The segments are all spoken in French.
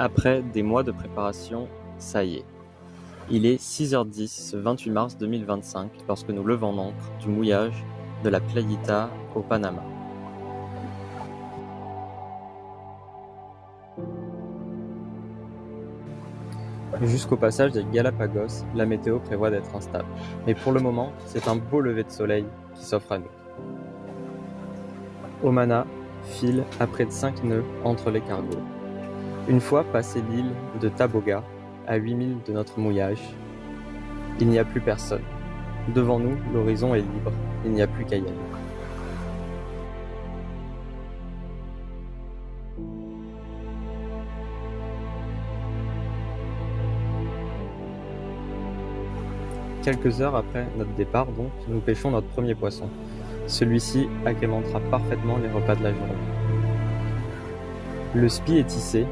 Après des mois de préparation, ça y est. Il est 6h10 ce 28 mars 2025 lorsque nous levons l'ancre du mouillage de la Playita au Panama. Jusqu'au passage des Galapagos, la météo prévoit d'être instable. Mais pour le moment, c'est un beau lever de soleil qui s'offre à nous. Omana file à près de 5 nœuds entre les cargos. Une fois passé l'île de Taboga, à 8 milles de notre mouillage, il n'y a plus personne. Devant nous, l'horizon est libre, il n'y a plus qu'à y aller. Quelques heures après notre départ, donc, nous pêchons notre premier poisson. Celui-ci agrémentera parfaitement les repas de la journée. Le spi est tissé,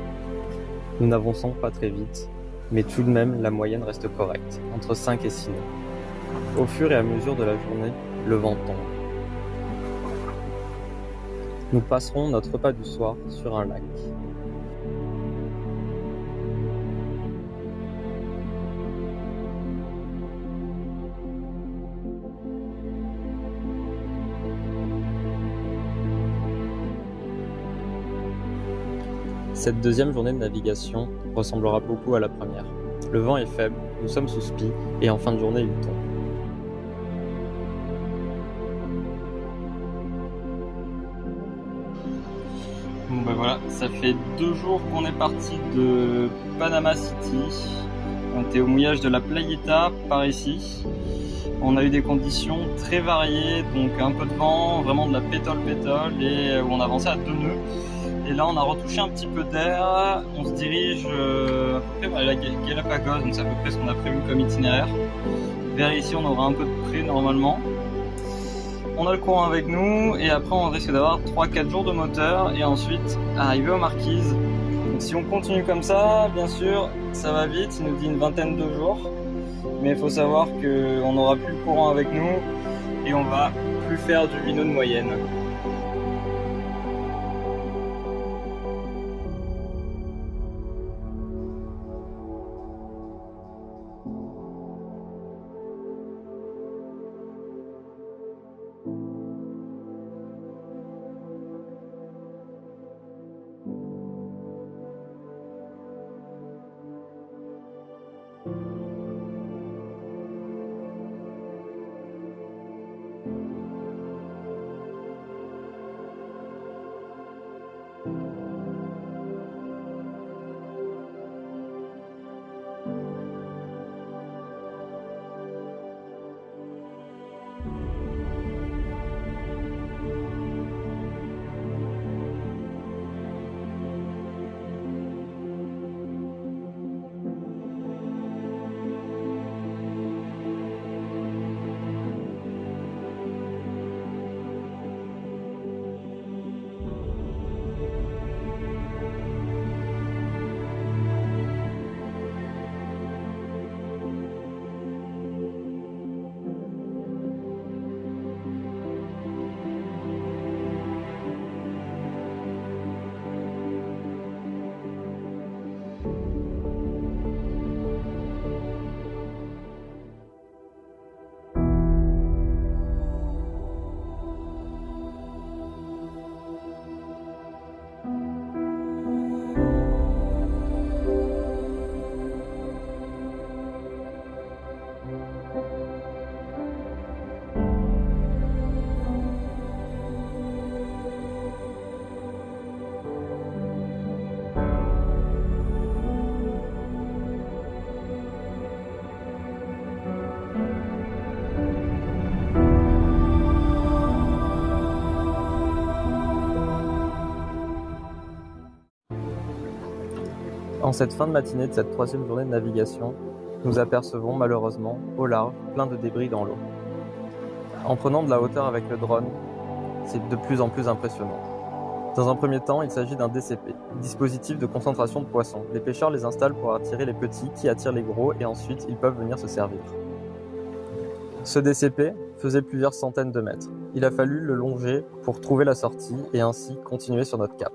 nous n'avançons pas très vite, mais tout de même la moyenne reste correcte, entre 5 et 6 nœuds. Au fur et à mesure de la journée, le vent tombe. Nous passerons notre repas du soir sur un lac. Cette deuxième journée de navigation ressemblera beaucoup à la première. Le vent est faible, nous sommes sous spi et en fin de journée il tombe. Bon ben voilà, ça fait 2 jours qu'on est parti de Panama City. On était au mouillage de la Playita par ici. On a eu des conditions très variées, donc un peu de vent, vraiment de la pétole et où on avançait à 2 nœuds. Et là on a retouché un petit peu d'air, on se dirige à peu près vers la Galapagos, donc c'est à peu près ce qu'on a prévu comme itinéraire. Vers ici on aura un peu de près normalement. On a le courant avec nous et après on risque d'avoir 3-4 jours de moteur et ensuite arriver aux Marquises. Donc si on continue comme ça, bien sûr, ça va vite, il nous dit une vingtaine de jours. Mais il faut savoir qu'on n'aura plus le courant avec nous et on va plus faire du minot de moyenne. En cette fin de matinée de cette troisième journée de navigation, nous apercevons malheureusement, au large, plein de débris dans l'eau. En prenant de la hauteur avec le drone, c'est de plus en plus impressionnant. Dans un premier temps, il s'agit d'un DCP, dispositif de concentration de poissons. Les pêcheurs les installent pour attirer les petits qui attirent les gros et ensuite ils peuvent venir se servir. Ce DCP faisait plusieurs centaines de mètres. Il a fallu le longer pour trouver la sortie et ainsi continuer sur notre cap.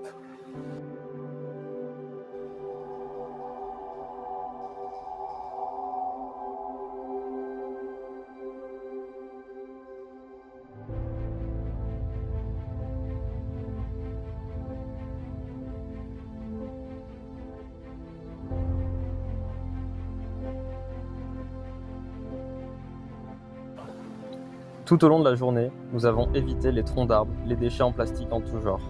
Tout au long de la journée, nous avons évité les troncs d'arbres, les déchets en plastique en tout genre.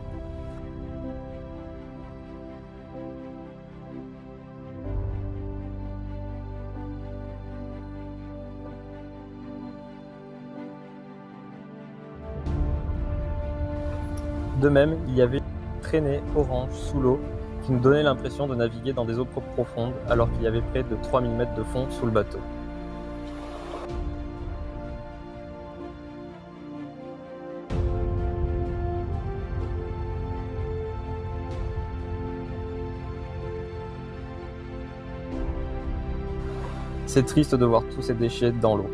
De même, il y avait une traînée orange sous l'eau qui nous donnait l'impression de naviguer dans des eaux profondes alors qu'il y avait près de 3000 mètres de fond sous le bateau. C'est triste de voir tous ces déchets dans l'eau.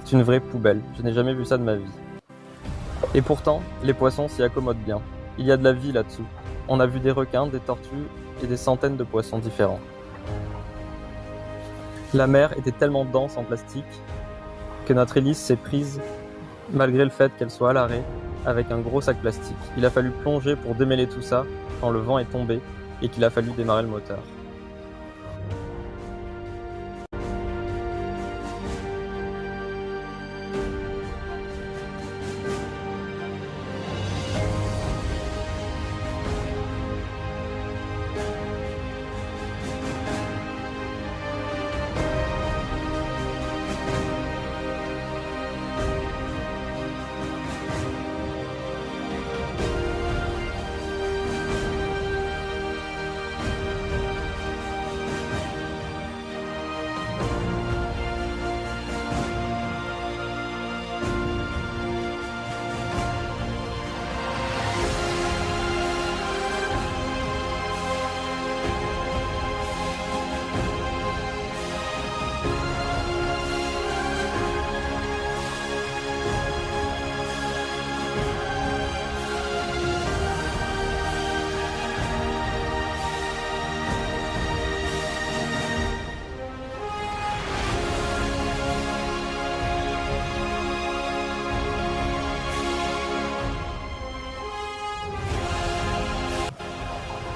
C'est une vraie poubelle, je n'ai jamais vu ça de ma vie. Et pourtant, les poissons s'y accommodent bien. Il y a de la vie là-dessous. On a vu des requins, des tortues et des centaines de poissons différents. La mer était tellement dense en plastique que notre hélice s'est prise, malgré le fait qu'elle soit à l'arrêt, avec un gros sac plastique. Il a fallu plonger pour démêler tout ça quand le vent est tombé et qu'il a fallu démarrer le moteur.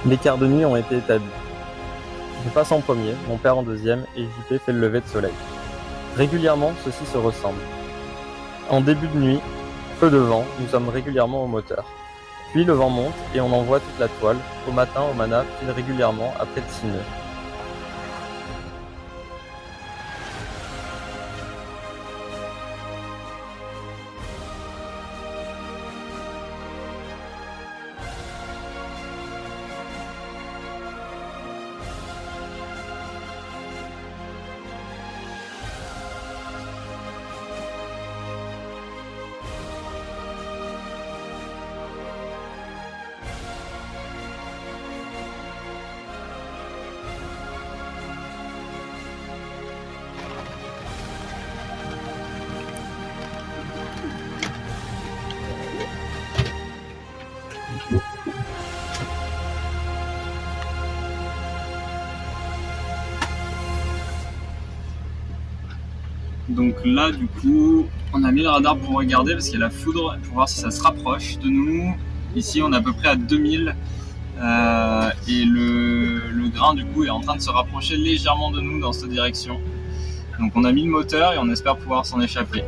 Les quarts de nuit ont été établis. Je passe en premier, mon père en deuxième et JP fait le lever de soleil. Régulièrement, ceux-ci se ressemblent. En début de nuit, peu de vent, nous sommes régulièrement au moteur. Puis le vent monte et on envoie toute la toile. Au matin, Omana file régulièrement à près de 6 nœuds. Donc là, du coup, on a mis le radar pour regarder parce qu'il y a la foudre, pour voir si ça se rapproche de nous. Ici, on est à peu près à 2000 et le grain, du coup, est en train de se rapprocher légèrement de nous dans cette direction. Donc on a mis le moteur et on espère pouvoir s'en échapper.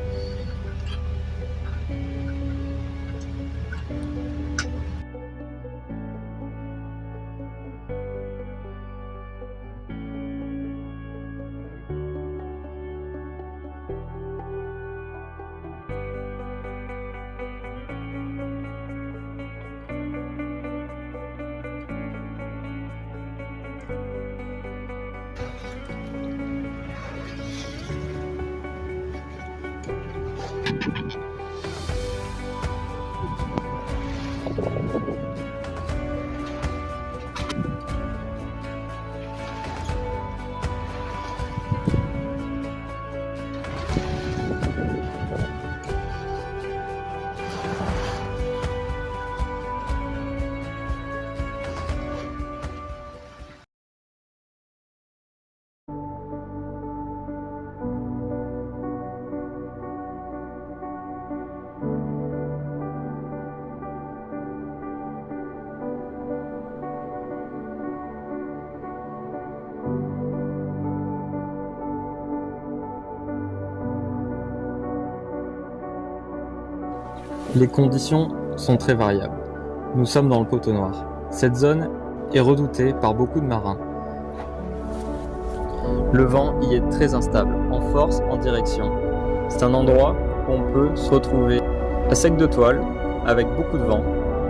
Les conditions sont très variables. Nous sommes dans le Poteau Noir. Cette zone est redoutée par beaucoup de marins. Le vent y est très instable, en force, en direction. C'est un endroit où on peut se retrouver à sec de toile, avec beaucoup de vent,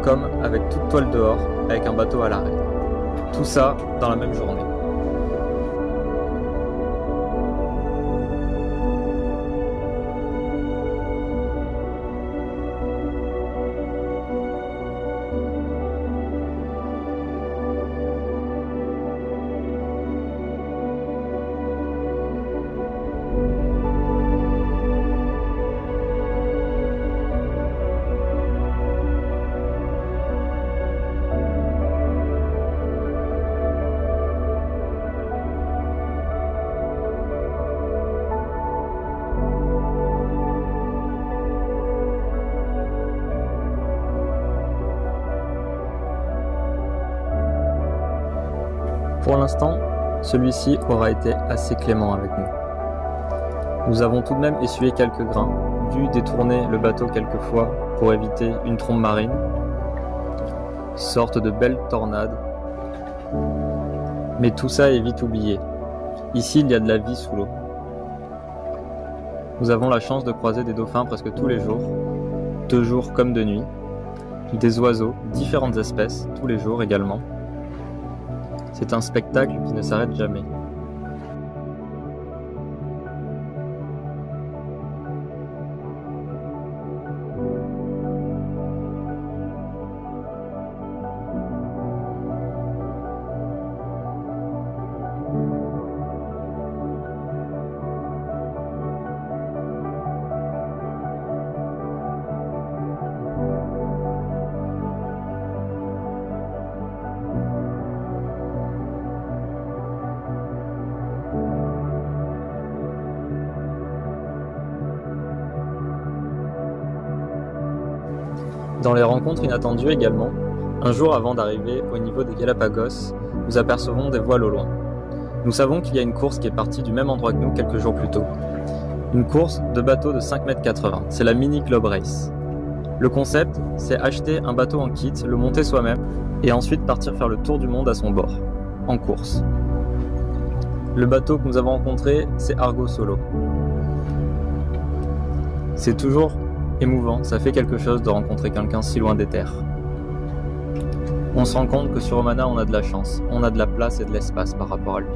comme avec toute toile dehors, avec un bateau à l'arrêt. Tout ça dans la même journée. Pour l'instant, celui-ci aura été assez clément avec nous. Nous avons tout de même essuyé quelques grains, dû détourner le bateau quelques fois pour éviter une trombe marine, sorte de belle tornade. Mais tout ça est vite oublié. Ici, il y a de la vie sous l'eau. Nous avons la chance de croiser des dauphins presque tous les jours, de jour comme de nuit, des oiseaux, différentes espèces, tous les jours également. C'est un spectacle qui ne s'arrête jamais. Dans les rencontres inattendues également, un jour avant d'arriver au niveau des Galapagos, nous apercevons des voiles au loin. Nous savons qu'il y a une course qui est partie du même endroit que nous quelques jours plus tôt. Une course de bateau de 5,80 m, c'est la Mini Globe Race. Le concept, c'est acheter un bateau en kit, le monter soi-même, et ensuite partir faire le tour du monde à son bord, en course. Le bateau que nous avons rencontré, c'est Argo Solo. C'est toujours émouvant, ça fait quelque chose de rencontrer quelqu'un si loin des terres. On se rend compte que sur Omana, on a de la chance, on a de la place et de l'espace par rapport à lui.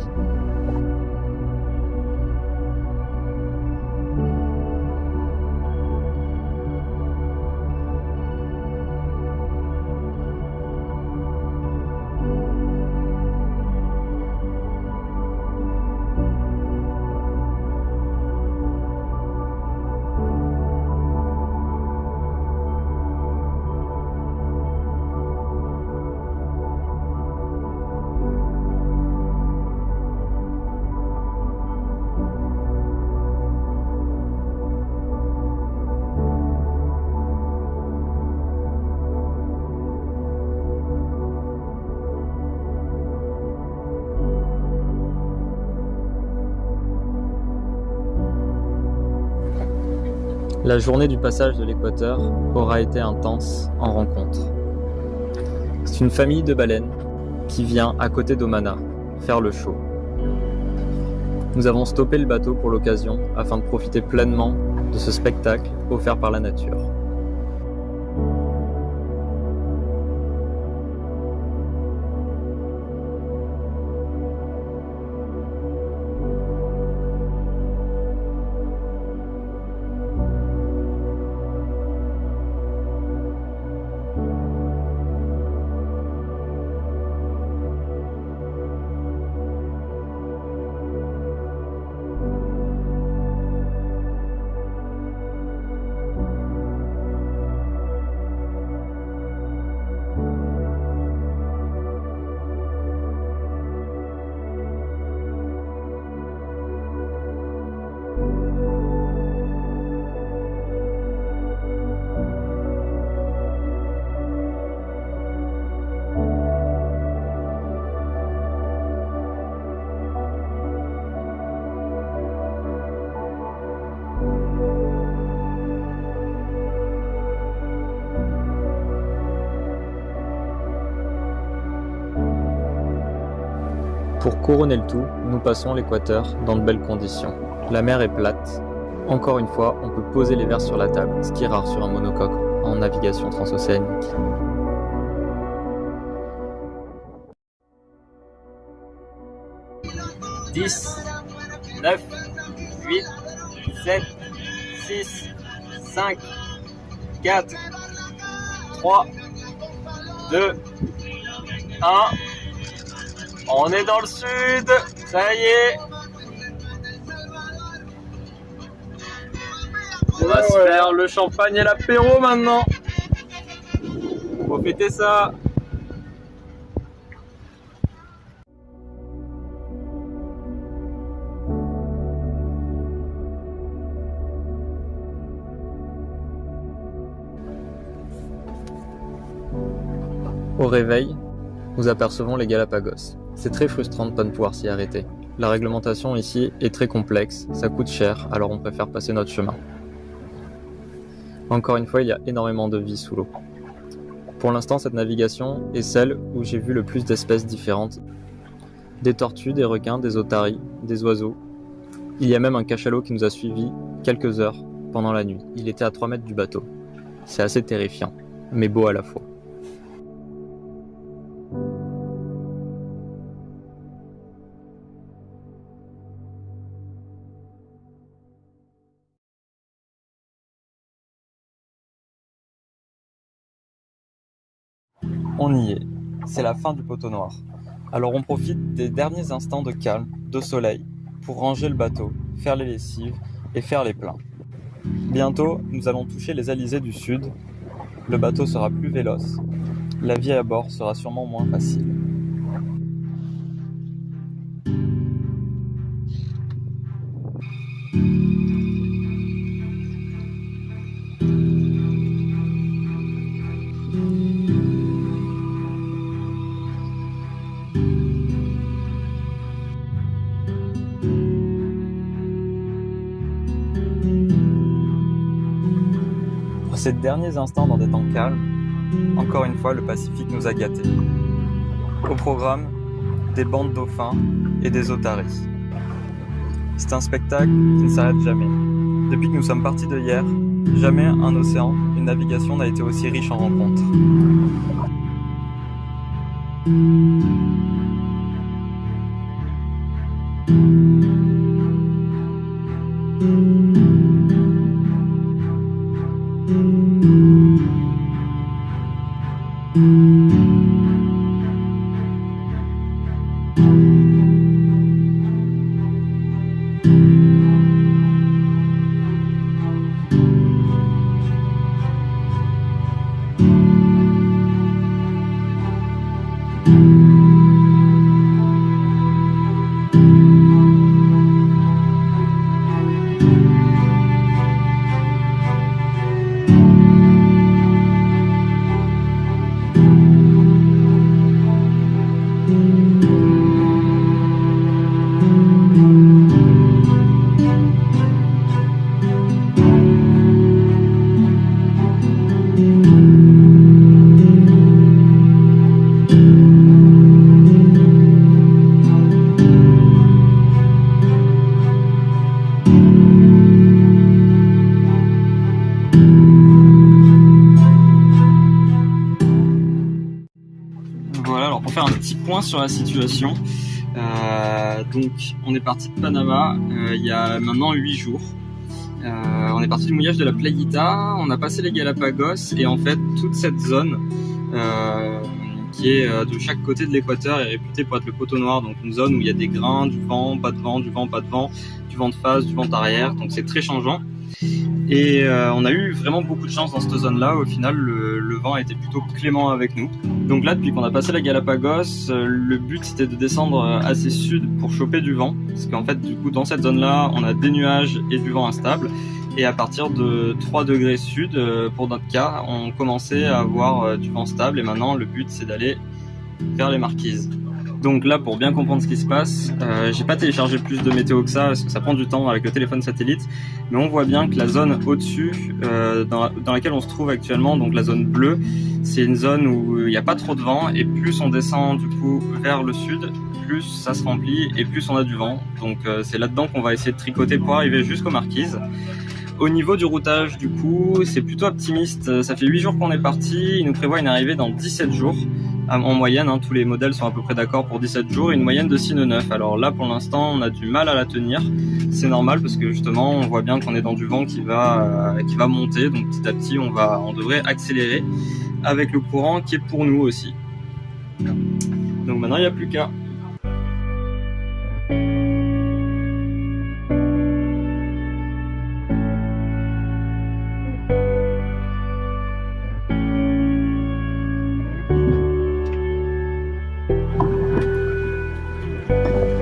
La journée du passage de l'équateur aura été intense en rencontres. C'est une famille de baleines qui vient à côté d'Omana faire le show. Nous avons stoppé le bateau pour l'occasion afin de profiter pleinement de ce spectacle offert par la nature. Pour couronner le tout, nous passons l'équateur dans de belles conditions. La mer est plate. Encore une fois, on peut poser les verres sur la table, ce qui est rare sur un monocoque en navigation transocéanique. « 10, 9, 8, 7, 6, 5, 4, 3, 2, 1. On est dans le sud, ça y est. On va se faire le champagne et l'apéro maintenant. Faut fêter ça. Au réveil, nous apercevons les Galapagos. C'est très frustrant de ne pas pouvoir s'y arrêter. La réglementation ici est très complexe, ça coûte cher, alors on préfère passer notre chemin. Encore une fois, il y a énormément de vie sous l'eau. Pour l'instant, cette navigation est celle où j'ai vu le plus d'espèces différentes. Des tortues, des requins, des otaries, des oiseaux. Il y a même un cachalot qui nous a suivis quelques heures pendant la nuit. Il était à 3 mètres du bateau. C'est assez terrifiant, mais beau à la fois. On y est, c'est la fin du poteau noir. Alors on profite des derniers instants de calme, de soleil, pour ranger le bateau, faire les lessives et faire les pleins. Bientôt, nous allons toucher les alizés du sud, le bateau sera plus véloce, la vie à bord sera sûrement moins facile. Pour ces derniers instants dans des temps calmes, encore une fois le Pacifique nous a gâtés. Au programme, des bancs de dauphins et des otaries. C'est un spectacle qui ne s'arrête jamais. Depuis que nous sommes partis de hier, jamais un océan, une navigation n'a été aussi riche en rencontres. Voilà, alors pour faire un petit point sur la situation, donc on est parti de Panama il y a maintenant 8 jours. On est parti du mouillage de la Playita, on a passé les Galapagos et en fait toute cette zone qui est de chaque côté de l'équateur est réputée pour être le poteau noir, donc une zone où il y a des grains, du vent, pas de vent, du vent, pas de vent, du vent de face, du vent arrière, donc c'est très changeant. Et on a eu vraiment beaucoup de chance dans cette zone-là. Au final, le vent a été plutôt clément avec nous. Donc là, depuis qu'on a passé la Galapagos, le but c'était de descendre assez sud pour choper du vent. Parce qu'en fait, du coup, dans cette zone-là, on a des nuages et du vent instable. Et à partir de 3 degrés sud, pour notre cas, on commençait à avoir du vent stable. Et maintenant, le but c'est d'aller vers les Marquises. Donc là, pour bien comprendre ce qui se passe, j'ai pas téléchargé plus de météo que ça, parce que ça prend du temps avec le téléphone satellite, mais on voit bien que la zone au-dessus, dans laquelle on se trouve actuellement, donc la zone bleue, c'est une zone où il n'y a pas trop de vent, et plus on descend du coup vers le sud, plus ça se remplit et plus on a du vent. Donc c'est là-dedans qu'on va essayer de tricoter pour arriver jusqu'aux marquises. Au niveau du routage, du coup, c'est plutôt optimiste. Ça fait 8 jours qu'on est parti. Il nous prévoit une arrivée dans 17 jours. En moyenne, tous les modèles sont à peu près d'accord pour 17 jours. Une moyenne de 6 nœuds 9. Alors là, pour l'instant, on a du mal à la tenir. C'est normal parce que justement, on voit bien qu'on est dans du vent qui va monter. Donc petit à petit, on devrait accélérer avec le courant qui est pour nous aussi. Donc maintenant, il n'y a plus qu'à.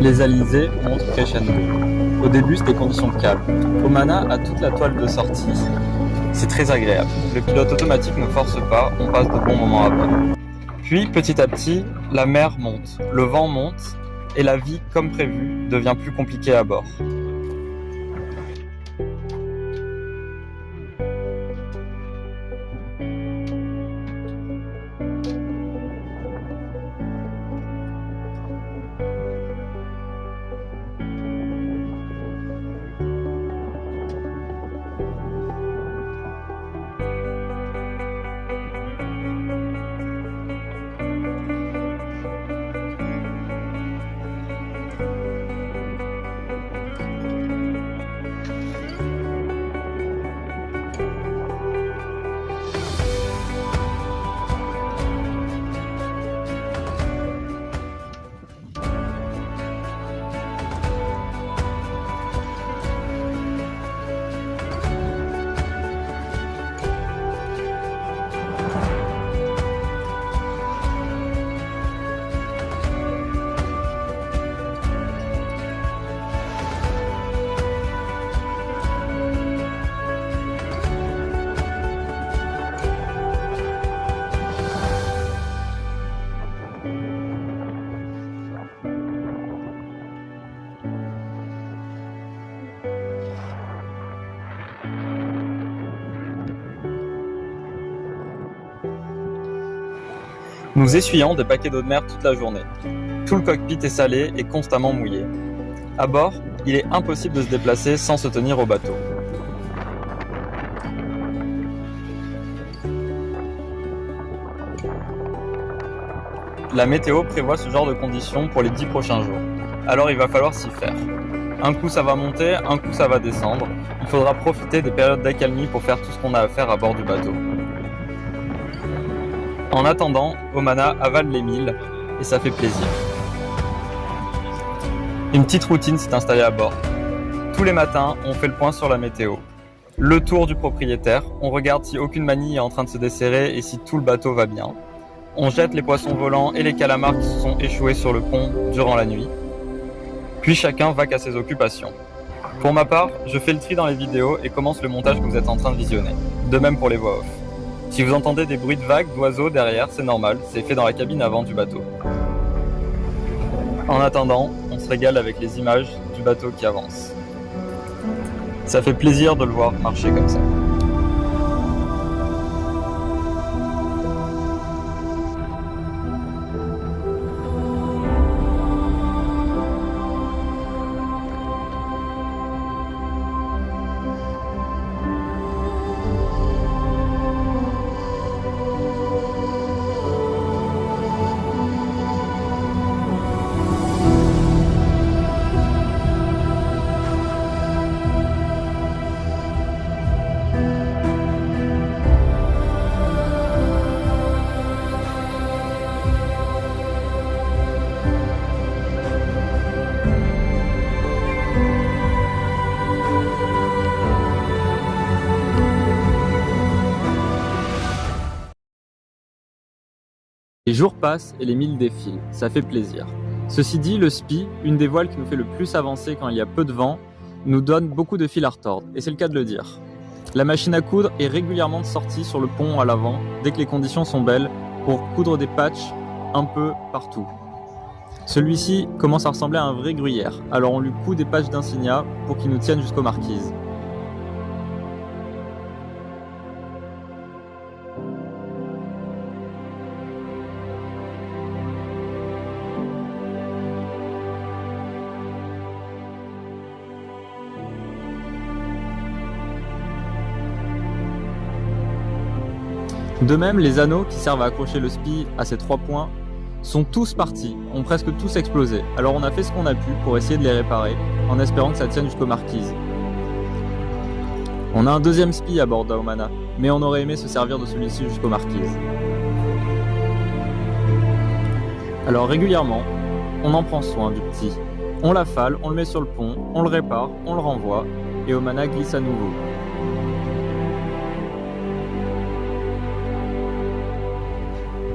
Les alizés montent crescendo. Au début, c'était conditions de calme. Omana a toute la toile de sortie. C'est très agréable. Le pilote automatique ne force pas, on passe de bons moments à bord. Puis, petit à petit, la mer monte, le vent monte, et la vie, comme prévu, devient plus compliquée à bord. Nous essuyons des paquets d'eau de mer toute la journée. Tout le cockpit est salé et constamment mouillé. À bord, il est impossible de se déplacer sans se tenir au bateau. La météo prévoit ce genre de conditions pour les 10 prochains jours. Alors il va falloir s'y faire. Un coup ça va monter, un coup ça va descendre. Il faudra profiter des périodes d'accalmie pour faire tout ce qu'on a à faire à bord du bateau. En attendant, Omana avale les milles et ça fait plaisir. Une petite routine s'est installée à bord. Tous les matins, on fait le point sur la météo. Le tour du propriétaire, on regarde si aucune manille est en train de se desserrer et si tout le bateau va bien. On jette les poissons volants et les calamars qui se sont échoués sur le pont durant la nuit. Puis chacun va qu'à ses occupations. Pour ma part, je fais le tri dans les vidéos et commence le montage que vous êtes en train de visionner. De même pour les voix off. Si vous entendez des bruits de vagues, d'oiseaux derrière, c'est normal, c'est fait dans la cabine avant du bateau. En attendant, on se régale avec les images du bateau qui avance. Ça fait plaisir de le voir marcher comme ça. Les jours passent et les milles défilent, ça fait plaisir. Ceci dit, le SPI, une des voiles qui nous fait le plus avancer quand il y a peu de vent, nous donne beaucoup de fil à retordre, et c'est le cas de le dire. La machine à coudre est régulièrement sortie sur le pont à l'avant, dès que les conditions sont belles, pour coudre des patchs un peu partout. Celui-ci commence à ressembler à un vrai gruyère, alors on lui coud des patchs d'insignia pour qu'il nous tienne jusqu'aux marquises. De même, les anneaux qui servent à accrocher le SPI à ces 3 points sont tous partis, ont presque tous explosé. Alors on a fait ce qu'on a pu pour essayer de les réparer, en espérant que ça tienne jusqu'aux marquises. On a un deuxième SPI à bord d'Aomana, mais on aurait aimé se servir de celui-ci jusqu'aux marquises. Alors régulièrement, on en prend soin du petit. On l'affale, on le met sur le pont, on le répare, on le renvoie, et Aomana glisse à nouveau.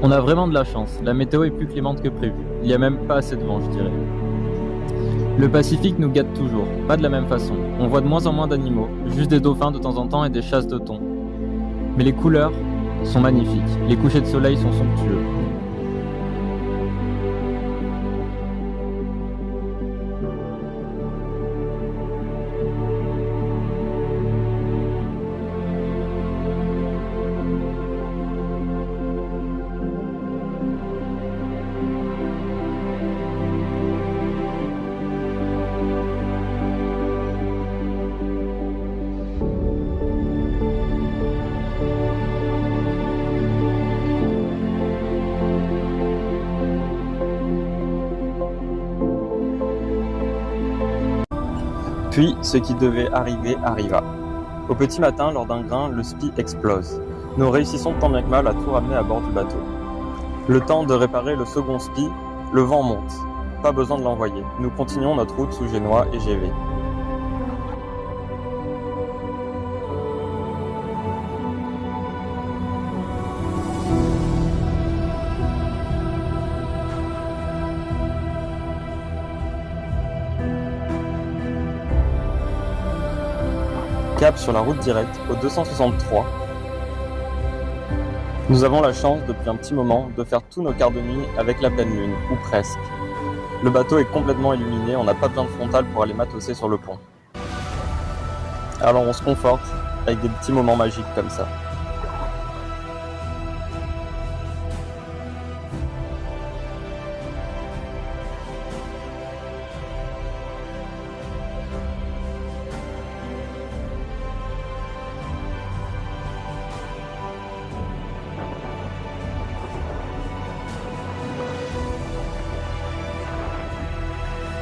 On a vraiment de la chance, la météo est plus clémente que prévu. Il n'y a même pas assez de vent, je dirais. Le Pacifique nous gâte toujours, pas de la même façon. On voit de moins en moins d'animaux, juste des dauphins de temps en temps et des chasses de thon. Mais les couleurs sont magnifiques, les couchers de soleil sont somptueux. Puis, ce qui devait arriver arriva. Au petit matin, lors d'un grain, le SPI explose. Nous réussissons tant bien que mal à tout ramener à bord du bateau. Le temps de réparer le second SPI, le vent monte. Pas besoin de l'envoyer. Nous continuons notre route sous Génois et GV. Cap sur la route directe au 263. Nous avons la chance depuis un petit moment de faire tous nos quarts de nuit avec la pleine lune, ou presque. Le bateau est complètement illuminé, on n'a pas besoin de frontale pour aller matosser sur le pont. Alors on se conforte avec des petits moments magiques comme ça.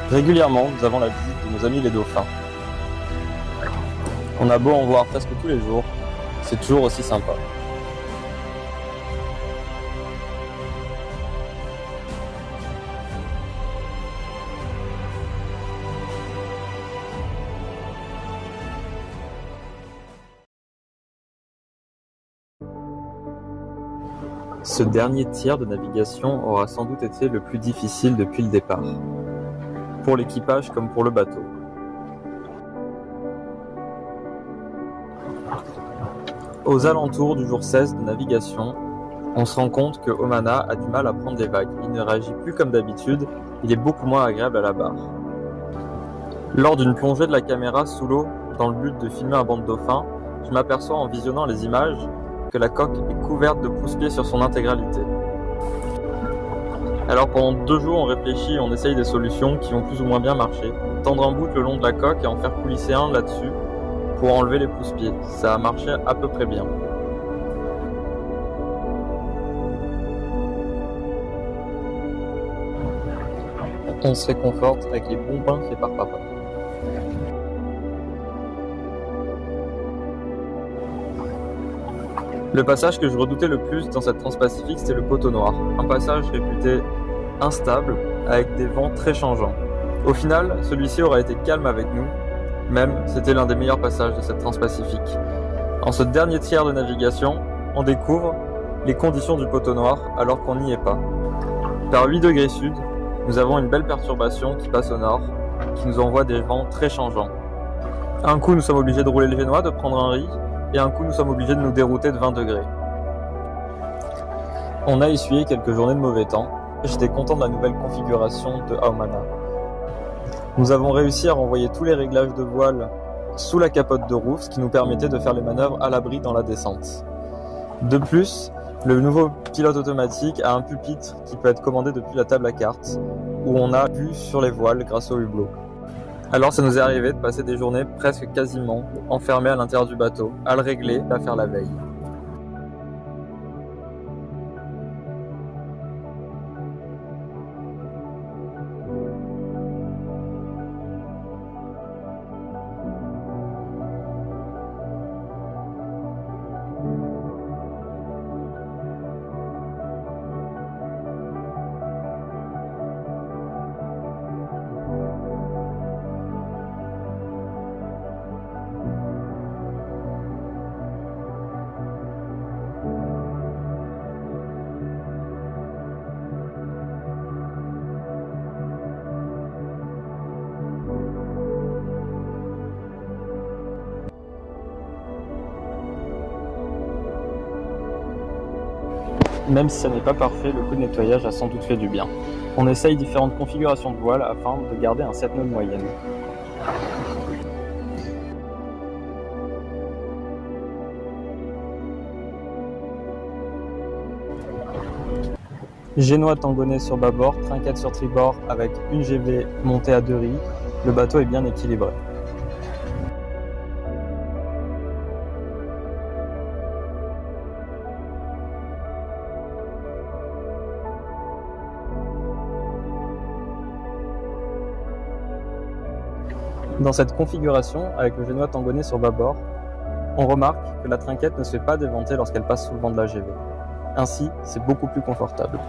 Régulièrement, nous avons la visite de nos amis les dauphins. On a beau en voir presque tous les jours, c'est toujours aussi sympa. Ce dernier tiers de navigation aura sans doute été le plus difficile depuis le départ, pour l'équipage comme pour le bateau. Aux alentours du jour 16 de navigation, on se rend compte que Aomana a du mal à prendre des vagues. Il ne réagit plus comme d'habitude, il est beaucoup moins agréable à la barre. Lors d'une plongée de la caméra sous l'eau, dans le but de filmer un banc de dauphins, je m'aperçois en visionnant les images que la coque est couverte de pousse-pieds sur son intégralité. Alors pendant 2 jours, on réfléchit et on essaye des solutions qui ont plus ou moins bien marché. Tendre un bout le long de la coque et en faire coulisser un là-dessus pour enlever les pousse-pieds. Ça a marché à peu près bien. On se réconforte avec les bons pains faits par papa. Le passage que je redoutais le plus dans cette Transpacifique, c'était le poteau noir. Un passage réputé instable, avec des vents très changeants. Au final, celui-ci aurait été calme avec nous, même c'était l'un des meilleurs passages de cette Transpacifique. En ce dernier tiers de navigation, on découvre les conditions du poteau noir alors qu'on n'y est pas. Par 8 degrés sud, nous avons une belle perturbation qui passe au nord, qui nous envoie des vents très changeants. Un coup, nous sommes obligés de rouler le Génois, de prendre un riz, et un coup, nous sommes obligés de nous dérouter de 20 degrés. On a essuyé quelques journées de mauvais temps. J'étais content de la nouvelle configuration de Aomana. Nous avons réussi à renvoyer tous les réglages de voile sous la capote de roue, ce qui nous permettait de faire les manœuvres à l'abri dans la descente. De plus, le nouveau pilote automatique a un pupitre qui peut être commandé depuis la table à cartes, où on a vue sur les voiles grâce au hublot. Alors ça nous est arrivé de passer des journées presque quasiment enfermés à l'intérieur du bateau, à le régler, à faire la veille. Même si ça n'est pas parfait, le coup de nettoyage a sans doute fait du bien. On essaye différentes configurations de voile afin de garder un 7 nœuds de moyenne. Génois tangonais sur bâbord, trinquette sur tribord avec une GV montée à 2 ris. Le bateau est bien équilibré. Dans cette configuration, avec le génois tangonais sur bâbord, on remarque que la trinquette ne se fait pas déventer lorsqu'elle passe sous le vent de la GV. Ainsi, c'est beaucoup plus confortable.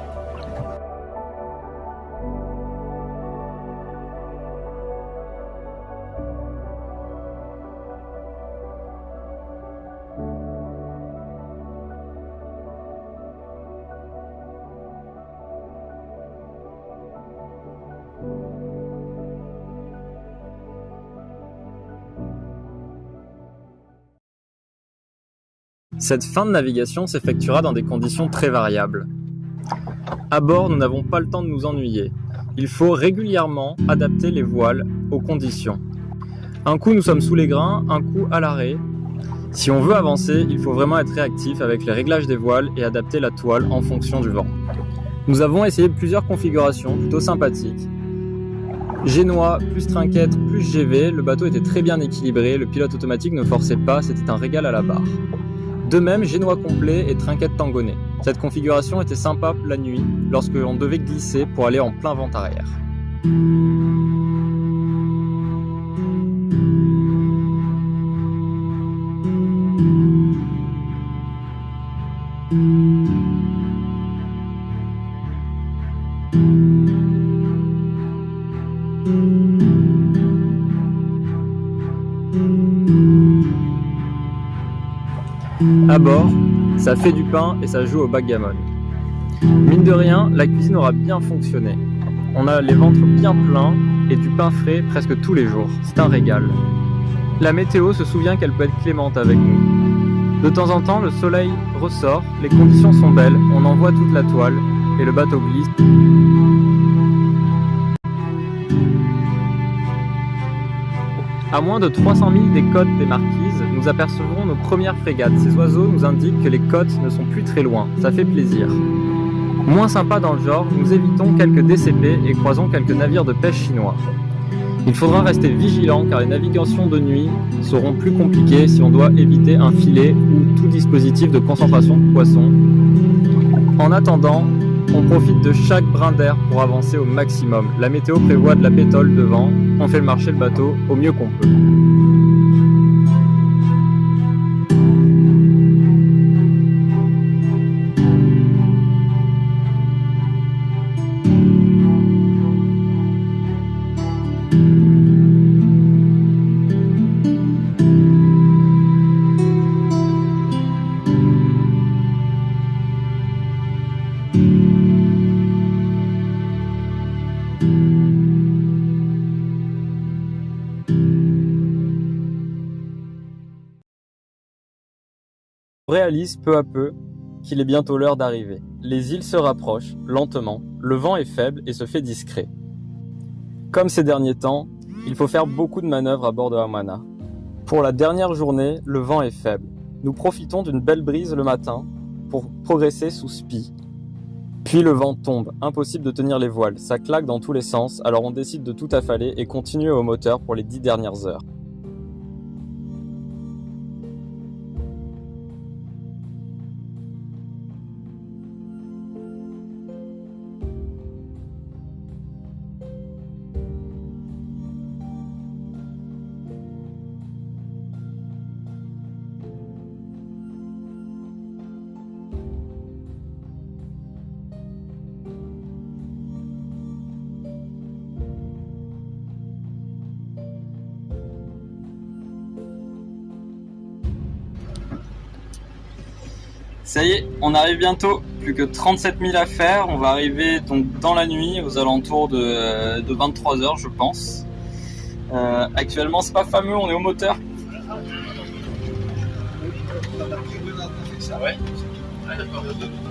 Cette fin de navigation s'effectuera dans des conditions très variables. À bord, nous n'avons pas le temps de nous ennuyer. Il faut régulièrement adapter les voiles aux conditions. Un coup, nous sommes sous les grains, un coup à l'arrêt. Si on veut avancer, il faut vraiment être réactif avec les réglages des voiles et adapter la toile en fonction du vent. Nous avons essayé plusieurs configurations plutôt sympathiques. Génois plus trinquette plus GV, le bateau était très bien équilibré, le pilote automatique ne forçait pas, c'était un régal à la barre. De même, génois complet et trinquette tangonais. Cette configuration était sympa la nuit, lorsque l'on devait glisser pour aller en plein vent arrière. À bord, ça fait du pain et ça joue au backgammon. Mine de rien, la cuisine aura bien fonctionné. On a les ventres bien pleins et du pain frais presque tous les jours. C'est un régal. La météo se souvient qu'elle peut être clémente avec nous. De temps en temps, le soleil ressort, les conditions sont belles, on envoie toute la toile et le bateau glisse. À moins de 300 000 des côtes des Marquises, nous apercevrons nos premières frégates. Ces oiseaux nous indiquent que les côtes ne sont plus très loin, ça fait plaisir. Moins sympa dans le genre, nous évitons quelques DCP et croisons quelques navires de pêche chinois. Il faudra rester vigilant car les navigations de nuit seront plus compliquées si on doit éviter un filet ou tout dispositif de concentration de poissons. En attendant, on profite de chaque brin d'air pour avancer au maximum. La météo prévoit de la pétole devant, on fait marcher le bateau au mieux qu'on peut. On réalise peu à peu qu'il est bientôt l'heure d'arriver. Les îles se rapprochent, lentement, le vent est faible et se fait discret. Comme ces derniers temps, il faut faire beaucoup de manœuvres à bord de Hamana. Pour la dernière journée, le vent est faible. Nous profitons d'une belle brise le matin pour progresser sous spi. Puis le vent tombe, impossible de tenir les voiles, ça claque dans tous les sens, alors on décide de tout affaler et continuer au moteur pour les 10 dernières heures. Ça y est, on arrive bientôt, plus que 37 000 à faire, on va arriver donc dans la nuit, aux alentours de 23 h je pense. Actuellement c'est pas fameux, on est au moteur.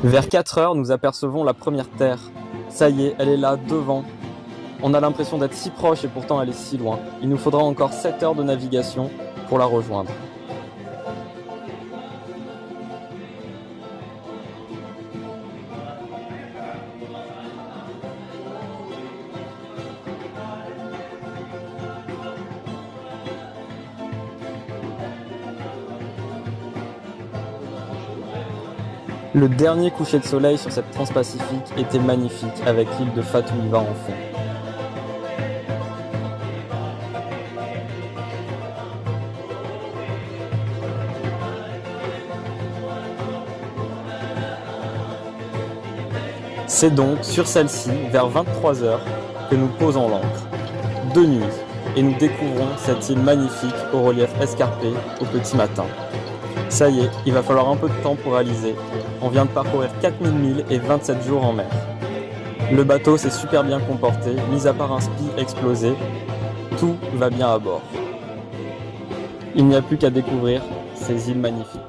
Vers 4 heures, nous apercevons la première terre. Ça y est, elle est là, devant. On a l'impression d'être si proche et pourtant elle est si loin. Il nous faudra encore 7 heures de navigation pour la rejoindre. Le dernier coucher de soleil sur cette transpacifique était magnifique, avec l'île de Fatouiva en fond. C'est donc sur celle-ci, vers 23 h, que nous posons l'ancre. De nuit, et nous découvrons cette île magnifique au relief escarpé au petit matin. Ça y est, il va falloir un peu de temps pour réaliser. On vient de parcourir 4000 milles et 27 jours en mer. Le bateau s'est super bien comporté, mis à part un spi explosé. Tout va bien à bord. Il n'y a plus qu'à découvrir ces îles magnifiques.